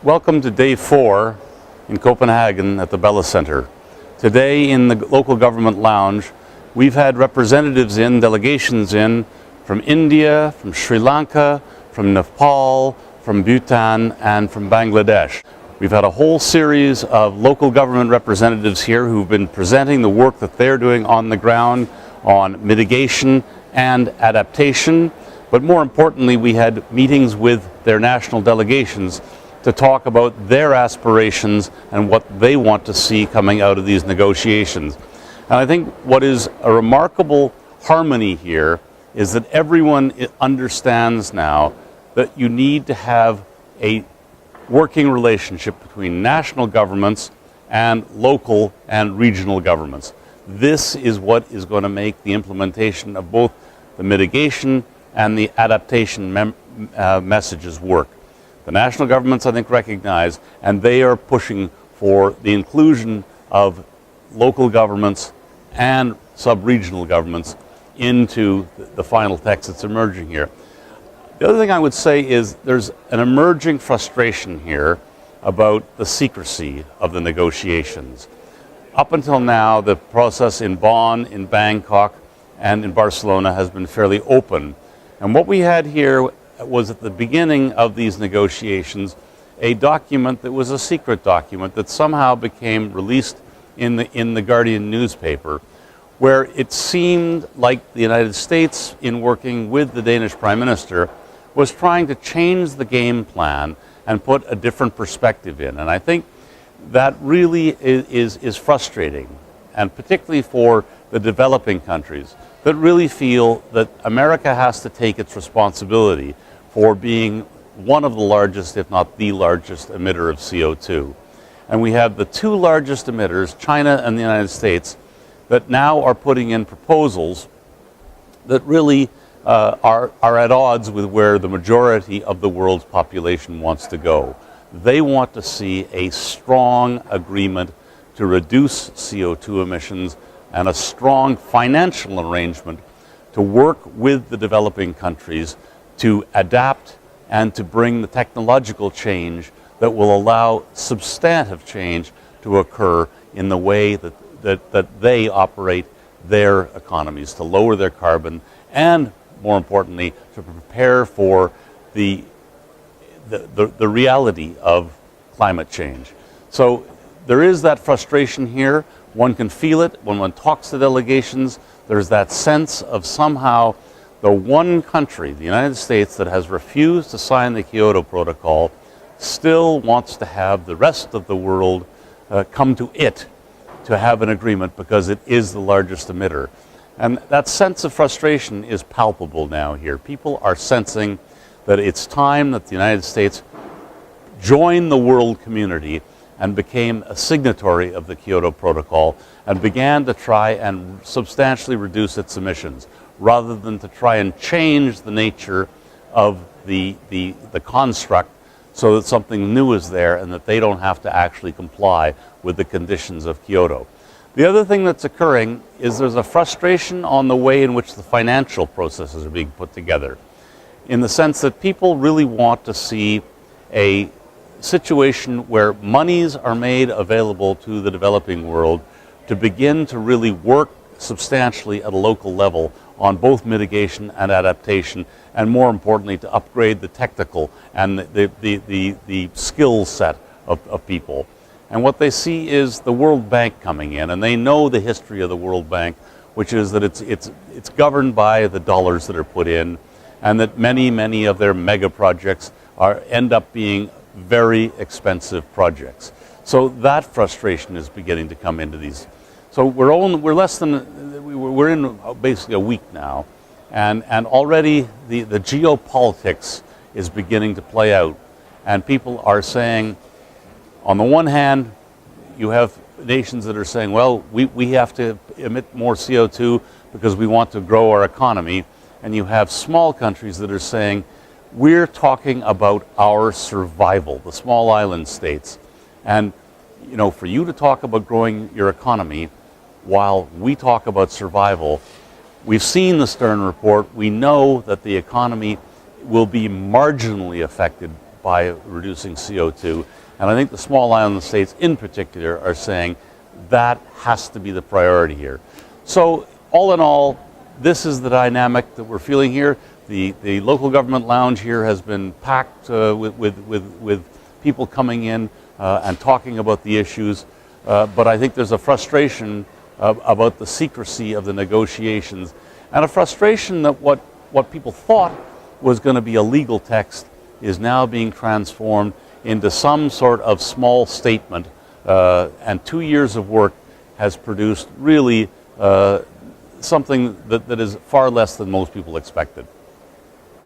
Welcome to day 4 in Copenhagen at the Bella Center. Today in the local government lounge, we've had representatives in, delegations in, from India, from Sri Lanka, from Nepal, from Bhutan, and from Bangladesh. We've had a whole series of local government representatives here who've been presenting the work that they're doing on the ground on mitigation and adaptation. But more importantly, we had meetings with their national delegations to talk about their aspirations and what they want to see coming out of these negotiations. And I think what is a remarkable harmony here is that everyone understands now that you need to have a working relationship between national governments and local and regional governments. This is what is going to make the implementation of both the mitigation and the adaptation messages work. The national governments, I think, recognize, and they are pushing for the inclusion of local governments and sub-regional governments into the final text that's emerging here. The other thing I would say is there's an emerging frustration here about the secrecy of the negotiations. Up until now, the process in Bonn, in Bangkok, and in Barcelona has been fairly open. And what we had here was at the beginning of these negotiations a document that was a secret document that somehow became released in the Guardian newspaper, where it seemed like the United States, in working with the Danish Prime Minister, was trying to change the game plan and put a different perspective in. And I think that really is frustrating, and particularly for the developing countries that really feel that America has to take its responsibility for being one of the largest, if not the largest, emitter of CO2. And we have the two largest emitters, China and the United States, that now are putting in proposals that really are at odds with where the majority of the world's population wants to go. They want to see a strong agreement to reduce CO2 emissions and a strong financial arrangement to work with the developing countries to adapt and to bring the technological change that will allow substantive change to occur in the way that they operate their economies, to lower their carbon and, more importantly, to prepare for the reality of climate change. So there is that frustration here. One can feel it when one talks to delegations. There's that sense of somehow the one country, the United States, that has refused to sign the Kyoto Protocol still wants to have the rest of the world come to it to have an agreement because it is the largest emitter. And that sense of frustration is palpable now here. People are sensing that it's time that the United States joined the world community and became a signatory of the Kyoto Protocol and began to try and substantially reduce its emissions, rather than to try and change the nature of the construct so that something new is there and that they don't have to actually comply with the conditions of Kyoto. The other thing that's occurring is there's a frustration on the way in which the financial processes are being put together, in the sense that people really want to see a situation where monies are made available to the developing world to begin to really work substantially at a local level on both mitigation and adaptation, and more importantly, to upgrade the technical and the skill set of people. And what they see is the World Bank coming in, and they know the history of the World Bank, which is that it's governed by the dollars that are put in, and that many of their mega projects end up being very expensive projects. So that frustration is beginning to come into these. So we're in basically a week now, and already the geopolitics is beginning to play out, and people are saying, on the one hand, you have nations that are saying, well, we have to emit more CO2 because we want to grow our economy, and you have small countries that are saying, we're talking about our survival, the small island states. And, you know, for you to talk about growing your economy while we talk about survival, we've seen the Stern report. We know that the economy will be marginally affected by reducing CO2. And I think the small island states in particular are saying that has to be the priority here. So all in all, this is the dynamic that we're feeling here. The local government lounge here has been packed with people coming in and talking about the issues. But I think there's a frustration about the secrecy of the negotiations, and a frustration that what people thought was going to be a legal text is now being transformed into some sort of small statement, and 2 years of work has produced really something that is far less than most people expected.